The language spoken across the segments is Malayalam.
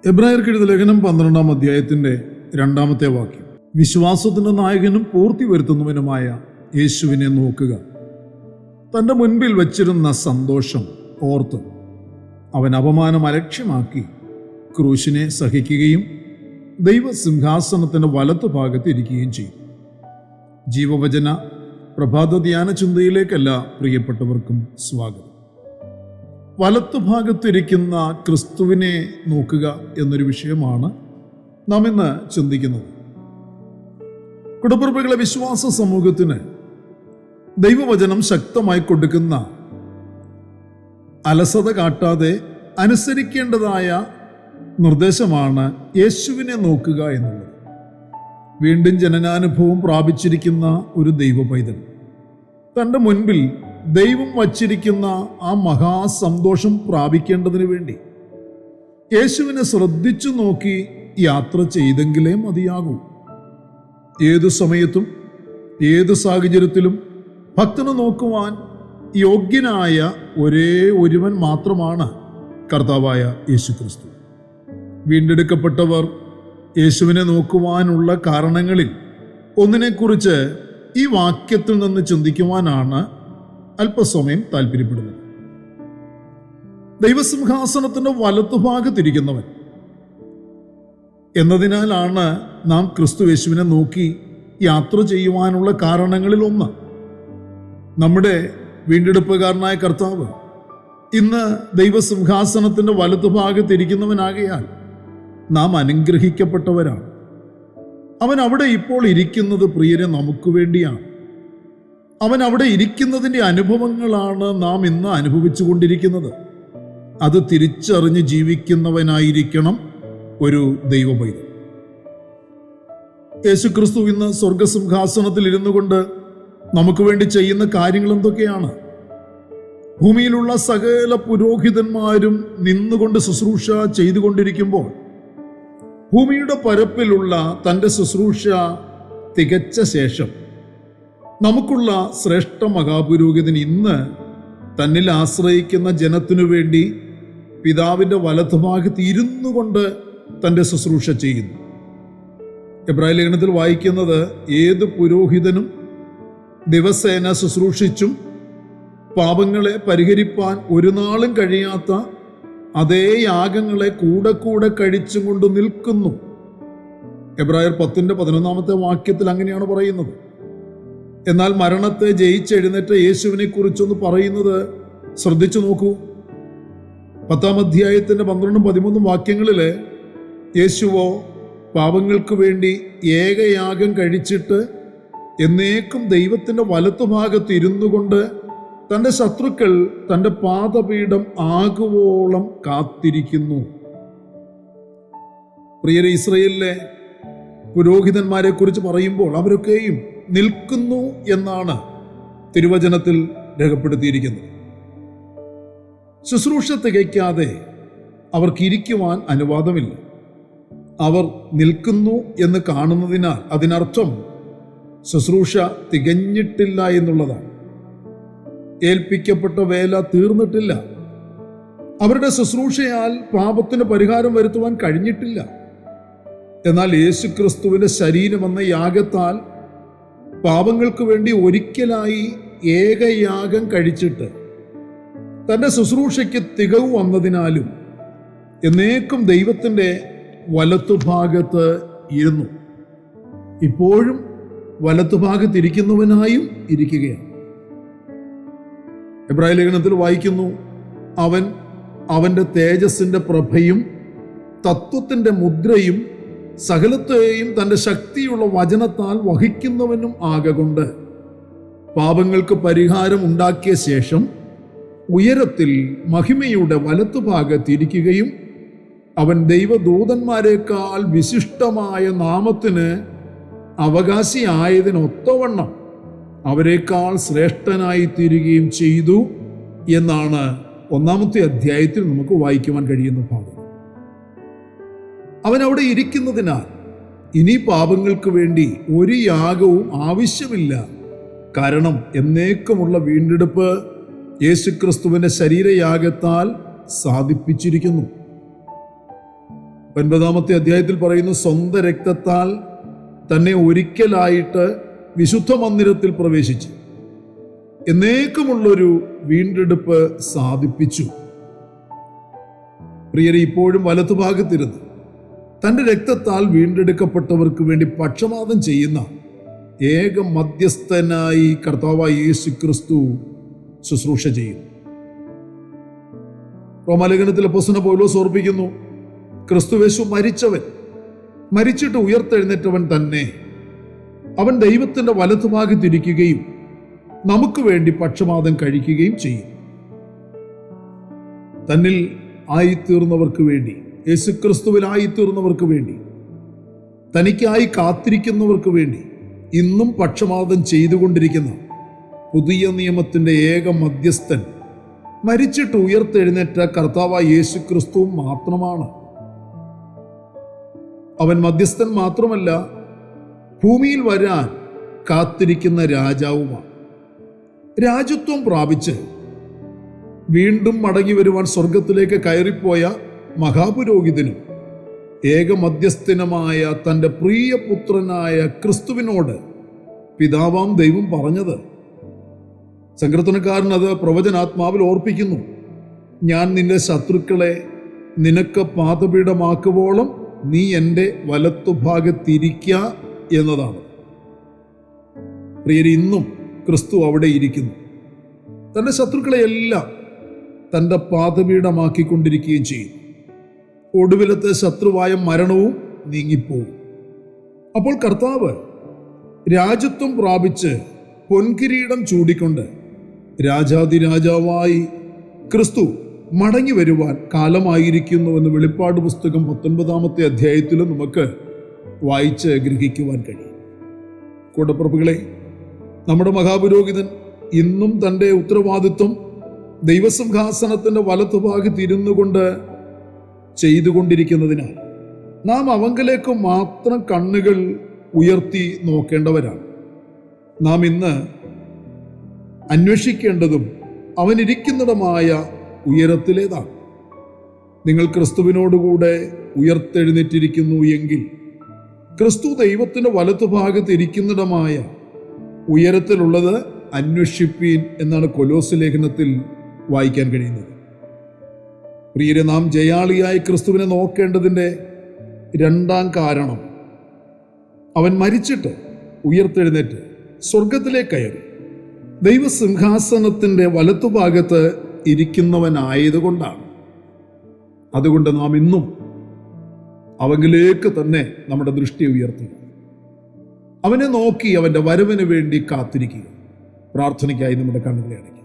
എബ്രായർക്ക് എഴുതിയ ലേഖനം 12-ാം അധ്യായത്തിന്റെ 2-ാമത്തെ വാക്യം. വിശ്വാസത്തിന്റെ നായകനും പൂർത്തി വരുത്തുന്നവനുമായ യേശുവിനെ നോക്കുക. തന്റെ മുൻപിൽ വച്ചിരുന്ന സന്തോഷം ഓർത്ത് അവൻ അപമാനം അലക്ഷ്യമാക്കി ക്രൂശിനെ സഹിക്കുകയും ദൈവസിംഹാസനത്തിന്റെ വലത്തുഭാഗത്ത് ഇരിക്കുകയും ചെയ്യും. ജീവവചന പ്രഭാത ധ്യാന ചിന്തയിലേക്കല്ല പ്രിയപ്പെട്ടവർക്കും സ്വാഗതം. വലത്തുഭാഗത്തിരിക്കുന്ന ക്രിസ്തുവിനെ നോക്കുക എന്നൊരു വിഷയമാണ് നാം ഇന്ന് ചിന്തിക്കുന്നത്. കുടുംബപ്രഭുക്കളെ, വിശ്വാസ സമൂഹത്തിന് ദൈവവചനം ശക്തമായി കൊടുക്കുന്ന, അലസത കാട്ടാതെ അനുസരിക്കേണ്ടതായ നിർദ്ദേശമാണ് യേശുവിനെ നോക്കുക എന്നുള്ളത്. വീണ്ടും ജനനാനുഭവം പ്രാപിച്ചിരിക്കുന്ന ഒരു ദൈവ പൈതൽ തൻ്റെ മുൻപിൽ ദൈവം വച്ചിരിക്കുന്ന ആ മഹാസന്തോഷം പ്രാപിക്കേണ്ടതിന് വേണ്ടി യേശുവിനെ ശ്രദ്ധിച്ചു നോക്കി യാത്ര ചെയ്തെങ്കിലേ മതിയാകൂ. ഏതു സമയത്തും ഏതു സാഹചര്യത്തിലും ഭക്തനെ നോക്കുവാൻ യോഗ്യനായ ഒരേ ഒരുവൻ മാത്രമാണ് കർത്താവായ യേശുക്രിസ്തു. വീണ്ടെടുക്കപ്പെട്ടവർ യേശുവിനെ നോക്കുവാനുള്ള കാരണങ്ങളിൽ ഒന്നിനെക്കുറിച്ച് ഈ വാക്യത്തിൽ നിന്ന് ചിന്തിക്കുവാനാണ് അല്പസമയം താല്പര്യപ്പെടുന്നത്. ദൈവസിംഹാസനത്തിന്റെ വലത്തുഭാഗത്തിരിക്കുന്നവൻ എന്നതിനാലാണ് നാം ക്രിസ്തു യേശുവിനെ നോക്കി യാത്ര ചെയ്യുവാനുള്ള കാരണങ്ങളിൽ ഒന്ന്. നമ്മുടെ വീണ്ടെടുപ്പുകാരനായ കർത്താവ് ഇന്ന് ദൈവസിംഹാസനത്തിന്റെ വലത്തുഭാഗത്തിരിക്കുന്നവനാകയാൽ നാം അനുഗ്രഹിക്കപ്പെട്ടവരാണ്. അവൻ അവിടെ ഇപ്പോൾ ഇരിക്കുന്നത് പ്രിയരെ നമുക്ക് വേണ്ടിയാണ്. അവൻ അവിടെ ഇരിക്കുന്നതിൻ്റെ അനുഭവങ്ങളാണ് നാം ഇന്ന് അനുഭവിച്ചു കൊണ്ടിരിക്കുന്നത്. അത് തിരിച്ചറിഞ്ഞ് ജീവിക്കുന്നവനായിരിക്കണം ഒരു ദൈവപൈതൽ. യേശുക്രിസ്തു ഇന്ന് സ്വർഗസിംഹാസനത്തിൽ ഇരുന്നു കൊണ്ട് നമുക്ക് വേണ്ടി ചെയ്യുന്ന കാര്യങ്ങൾ എന്തൊക്കെയാണ്? ഭൂമിയിലുള്ള സകല പുരോഹിതന്മാരും നിന്നുകൊണ്ട് ശുശ്രൂഷ ചെയ്തുകൊണ്ടിരിക്കുമ്പോൾ ഭൂമിയുടെ പരപ്പിലുള്ള തൻ്റെ ശുശ്രൂഷ തികച്ച ശേഷം നമുക്കുള്ള ശ്രേഷ്ഠ മഹാപുരോഹിതൻ ഇന്ന് തന്നിൽ ആശ്രയിക്കുന്ന ജനത്തിനു വേണ്ടി പിതാവിൻ്റെ വലത്തുഭാഗത്ത് ഇരുന്നു കൊണ്ട് തൻ്റെ ശുശ്രൂഷ ചെയ്യുന്നു. എബ്രായ ലേഖനത്തിൽ വായിക്കുന്നത്, ഏത് പുരോഹിതനും ദിവസേന ശുശ്രൂഷിച്ചും പാപങ്ങളെ പരിഹരിപ്പാൻ ഒരു നാളും കഴിയാത്ത അതേ യാഗങ്ങളെ കൂടെ കൂടെ കഴിച്ചും കൊണ്ട് നിൽക്കുന്നു. എബ്രായർ 10-11 വാക്യത്തിൽ അങ്ങനെയാണ് പറയുന്നത്. എന്നാൽ മരണത്തെ ജയിച്ചെഴുന്നേറ്റ യേശുവിനെ കുറിച്ചൊന്ന് പറയുന്നത് ശ്രദ്ധിച്ചു നോക്കൂ. 10-ാം അധ്യായത്തിന്റെ 12-13 വാക്യങ്ങളിൽ യേശുവോ പാപങ്ങൾക്ക് വേണ്ടി ഏകയാഗം കഴിച്ചിട്ട് എന്നേക്കും ദൈവത്തിന്റെ വലത്തുഭാഗത്ത് ഇരുന്നു കൊണ്ട് തൻ്റെ ശത്രുക്കൾ തൻ്റെ പാദപീഠം ആകുവോളം കാത്തിരിക്കുന്നു. പ്രിയരെ, ഇസ്രയേലിലെ പുരോഹിതന്മാരെ കുറിച്ച് പറയുമ്പോൾ അവരൊക്കെയും നിൽക്കുന്നു എന്നാണ് തിരുവചനത്തിൽ രേഖപ്പെടുത്തിയിരിക്കുന്നത്. ശുശ്രൂഷ തികയ്ക്കാതെ അവർക്ക് ഇരിക്കുവാൻ അനുവാദമില്ല. അവർ നിൽക്കുന്നു എന്ന് കാണുന്നതിനാൽ അതിനർത്ഥം ശുശ്രൂഷ തികഞ്ഞിട്ടില്ല എന്നുള്ളതാണ്. ഏൽപ്പിക്കപ്പെട്ട വേല തീർന്നിട്ടില്ല. അവരുടെ ശുശ്രൂഷയാൽ പാപത്തിന് പരിഹാരം വരുത്തുവാൻ കഴിഞ്ഞിട്ടില്ല. എന്നാൽ യേശുക്രിസ്തുവിന്റെ ശരീരം എന്ന യാഗത്താൽ പാപങ്ങൾക്ക് വേണ്ടി ഒരിക്കലായി ഏകയാഗം കഴിച്ചിട്ട് തൻ്റെ ശുശ്രൂഷയ്ക്ക് തികവ് വന്നതിനാലും എന്നേക്കും ദൈവത്തിൻ്റെ വലത്തുഭാഗത്ത് ഇരുന്നു. ഇപ്പോഴും വലത്തുഭാഗത്തിരിക്കുന്നവനായും ഇരിക്കുകയാണ്. എബ്രായ ലേഖനത്തിൽ വായിക്കുന്നു, അവൻ അവൻ്റെ തേജസ്സിൻ്റെ പ്രഭയും തത്വത്തിൻ്റെ മുദ്രയും സകലത്തെയും തൻ്റെ ശക്തിയുള്ള വചനത്താൽ വഹിക്കുന്നവനും ആകൊണ്ട് പാപങ്ങൾക്ക് പരിഹാരം ഉണ്ടാക്കിയ ശേഷം ഉയരത്തിൽ മഹിമയുടെ വലത്തുഭാഗത്തിരിക്കുകയും അവൻ ദൈവദൂതന്മാരെക്കാൾ വിശിഷ്ടമായ നാമത്തിന് അവകാശിയായതിനൊത്തവണ്ണം അവരെക്കാൾ ശ്രേഷ്ഠനായി തീരുകയും ചെയ്തു എന്നാണ് 1-ാമത്തെ അധ്യായത്തിൽ നമുക്ക് വായിക്കുവാൻ കഴിയുന്ന ഭാഗം. അവൻ അവിടെ ഇരിക്കുന്നതിനാൽ ഇനി പാപങ്ങൾക്ക് വേണ്ടി ഒരു യാഗവും ആവശ്യമില്ല. കാരണം എന്നേക്കുമുള്ള വീണ്ടെടുപ്പ് യേശുക്രിസ്തുവിന്റെ ശരീരയാഗത്താൽ സാധിപ്പിച്ചിരിക്കുന്നു. 9-ാമത്തെ അധ്യായത്തിൽ പറയുന്നു, സ്വന്തം രക്തത്താൽ തന്നെ ഒരിക്കലായിട്ട് വിശുദ്ധ മന്ദിരത്തിൽ പ്രവേശിച്ച് എന്നേക്കുമുള്ളൊരു വീണ്ടെടുപ്പ് സാധിപ്പിച്ചു. പ്രിയരെ, ഇപ്പോഴും വലത്തുഭാഗത്തിരുന്ന് തൻ്റെ രക്തത്താൽ വീണ്ടെടുക്കപ്പെട്ടവർക്ക് വേണ്ടി പക്ഷപാതം ചെയ്യുന്ന ഏക മധ്യസ്ഥനായി കർത്താവായ യേശു ക്രിസ്തു ശുശ്രൂഷ ചെയ്യുന്നു. റോമാലേഖനത്തിൽ അപ്പോസ്തലൻ പൗലോസ് ഓർപ്പിക്കുന്നു, ക്രിസ്തുയേശു മരിച്ചവൻ, മരിച്ചിട്ട് ഉയർത്തെഴുന്നേറ്റവൻ തന്നെ. അവൻ ദൈവത്തിൻ്റെ വലത്തുഭാഗത്തിരിക്കുകയും നമുക്ക് വേണ്ടി പക്ഷപാതം കഴിക്കുകയും ചെയ്യും. തന്നിൽ ആയിത്തീർന്നവർക്ക് വേണ്ടി, യേശുക്രിസ്തുവിലായിത്തീർന്നവർക്ക് വേണ്ടി, തനിക്കായി കാത്തിരിക്കുന്നവർക്ക് വേണ്ടി ഇന്നും പക്ഷപാതം ചെയ്തുകൊണ്ടിരിക്കുന്ന പുതിയ നിയമത്തിൻ്റെ ഏക മധ്യസ്ഥൻ മരിച്ചിട്ട് ഉയർത്തെഴുന്നേറ്റ കർത്താവായ യേശുക്രിസ്തു മാത്രമാണ്. അവൻ മധ്യസ്ഥൻ മാത്രമല്ല, ഭൂമിയിൽ വരാൻ കാത്തിരിക്കുന്ന രാജാവുമാണ്. രാജത്വം പ്രാപിച്ച് വീണ്ടും മടങ്ങി വരുവാൻ സ്വർഗത്തിലേക്ക് കയറിപ്പോയ മഹാപുരോഹിതനും ഏക മധ്യസ്ഥനുമായ തൻ്റെ പ്രിയപുത്രനായ ക്രിസ്തുവിനോട് പിതാവാം ദൈവം പറഞ്ഞത്, സങ്കീർത്തനക്കാരൻ അത് പ്രവചനാത്മാവിൽ ഓർപ്പിക്കുന്നു, ഞാൻ നിന്റെ ശത്രുക്കളെ നിനക്ക് പാദപീഠമാക്കുവോളം നീ എൻ്റെ വലത്തുഭാഗത്തിരിക്ക എന്നതാണ്. പ്രിയരെ, ഇന്നും ക്രിസ്തു അവിടെ ഇരിക്കുന്നു. തൻ്റെ ശത്രുക്കളെയെല്ലാം തൻ്റെ പാദപീഠമാക്കിക്കൊണ്ടിരിക്കുകയും ചെയ്യും. ഒടുവിലത്തെ ശത്രുവായ മരണവും നീങ്ങിപ്പോകും. അപ്പോൾ കർത്താവ് രാജത്വം പ്രാപിച്ച് പൊൻകിരീടം ചൂടിക്കൊണ്ട് രാജാതിരാജാവായി ക്രിസ്തു മടങ്ങി വരുവാൻ കാലമായിരിക്കുന്നുവെന്ന് വെളിപ്പാട് പുസ്തകം 19-ാമത്തെ അധ്യായത്തിൽ നമുക്ക് വായിച്ച് ഗ്രഹിക്കുവാൻ കഴിയും. കൂടപ്പിറപ്പുകളെ, നമ്മുടെ മഹാപുരോഹിതൻ ഇന്നും തൻ്റെ ഉത്തരവാദിത്വം ദൈവസിംഹാസനത്തിൻ്റെ വലത്തുഭാഗത്ത് ഇരുന്നു കൊണ്ട് ചെയ്തുകൊണ്ടിരിക്കുന്നതിനാൽ നാം അവങ്കലേക്ക് മാത്രം കണ്ണുകൾ ഉയർത്തി നോക്കേണ്ടവരാണ്. നാം ഇന്ന് അന്വേഷിക്കേണ്ടതും അവനിരിക്കുന്നിടമായ ഉയരത്തിലേതാണ്. നിങ്ങൾ ക്രിസ്തുവിനോടുകൂടെ ഉയർത്തെഴുന്നേറ്റിരിക്കുന്നു എങ്കിൽ ക്രിസ്തു ദൈവത്തിൻ്റെ വലത്തുഭാഗത്ത് ഇരിക്കുന്നിടമായ ഉയരത്തിലുള്ളത് അന്വേഷിപ്പീൻ എന്നാണ് കൊലോസ്യ ലേഖനത്തിൽ വായിക്കാൻ കഴിയുന്നത്. പ്രിയരെ, നാം ജയാളിയായി ക്രിസ്തുവിനെ നോക്കേണ്ടതിൻ്റെ രണ്ടാം കാരണം, അവൻ മരിച്ചിട്ട് ഉയർത്തെഴുന്നേറ്റ് സ്വർഗത്തിലേക്ക് കയറി ദൈവസിംഹാസനത്തിൻ്റെ വലത്തുഭാഗത്ത് ഇരിക്കുന്നവനായതുകൊണ്ടാണ്. അതുകൊണ്ട് നാം ഇന്നും അവങ്കിലേക്ക് തന്നെ നമ്മുടെ ദൃഷ്ടി ഉയർത്തുക, അവനെ നോക്കി അവൻ്റെ വരവിന് വേണ്ടി കാത്തിരിക്കുക. പ്രാർത്ഥനയ്ക്കായി നമ്മുടെ കണ്ണുകളെ അടയ്ക്കുക.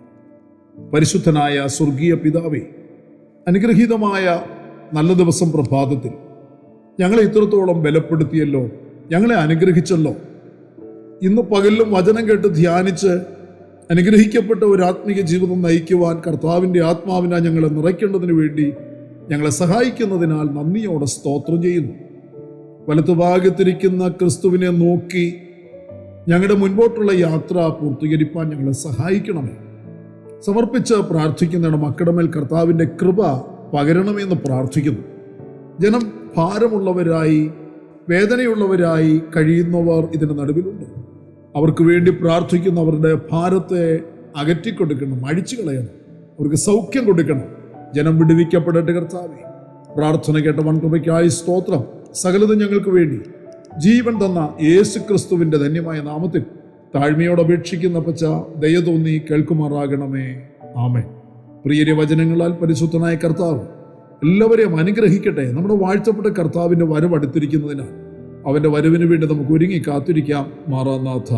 പരിശുദ്ധനായ സ്വർഗീയ പിതാവേ, അനുഗ്രഹീതമായ നല്ല ദിവസം പ്രഭാതത്തിൽ ഞങ്ങളെ ഇത്രത്തോളം ബലപ്പെടുത്തിയല്ലോ, ഞങ്ങളെ അനുഗ്രഹിച്ചല്ലോ. ഇന്ന് പകലിലും വചനം കേട്ട് ധ്യാനിച്ച് അനുഗ്രഹിക്കപ്പെട്ട ഒരു ആത്മീയ ജീവിതം നയിക്കുവാൻ കർത്താവിൻ്റെ ആത്മാവിനായി ഞങ്ങളെ നിറയ്ക്കേണ്ടതിന് വേണ്ടി ഞങ്ങളെ സഹായിക്കുന്നതിനാൽ നന്ദിയോടെ സ്തോത്രം ചെയ്യുന്നു. വലത്തുഭാഗത്തിരിക്കുന്ന ക്രിസ്തുവിനെ നോക്കി ഞങ്ങളുടെ മുൻപോട്ടുള്ള യാത്ര പൂർത്തീകരിപ്പാൻ ഞങ്ങളെ സഹായിക്കണമേ. സമർപ്പിച്ച് പ്രാർത്ഥിക്കുന്നതാണ് മക്കളുടെ മേൽ കർത്താവിൻ്റെ കൃപ പകരണമെന്ന് പ്രാർത്ഥിക്കുന്നു. ജനം ഭാരമുള്ളവരായി വേദനയുള്ളവരായി കഴിയുന്നവർ ഇതിന് നടുവിലുണ്ട്. അവർക്ക് വേണ്ടി പ്രാർത്ഥിക്കുന്നവരുടെ ഭാരത്തെ അകറ്റിക്കൊടുക്കണം, അഴിച്ചു കളയണം, അവർക്ക് സൗഖ്യം കൊടുക്കണം. ജനം വിടുവിക്കപ്പെടട്ടെ കർത്താവേ. പ്രാർത്ഥന കേട്ട വൻകൃപയ്ക്കായി സ്തോത്രം. സകലതും ഞങ്ങൾക്ക് വേണ്ടി ജീവൻ തന്ന യേശു ക്രിസ്തുവിൻ്റെ ധന്യമായ നാമത്തിൽ താഴ്മയോട് അപേക്ഷിക്കുന്ന പച്ച ദയ തോന്നി കേൾക്കുമാറാകണമേ. ആമേൻ. പ്രിയരെ, വചനങ്ങളാൽ പരിശുദ്ധനായ കർത്താവ് എല്ലാവരെയും അനുഗ്രഹിക്കട്ടെ. നമ്മുടെ വാഴ്ത്തപ്പെട്ട കർത്താവിൻ്റെ വരവ് അടുത്തിരിക്കുന്നതിനാൽ അവൻ്റെ വരവിന് വേണ്ടി നമുക്ക് ഒരുങ്ങി കാത്തിരിക്കാം. മാറാനാഥ.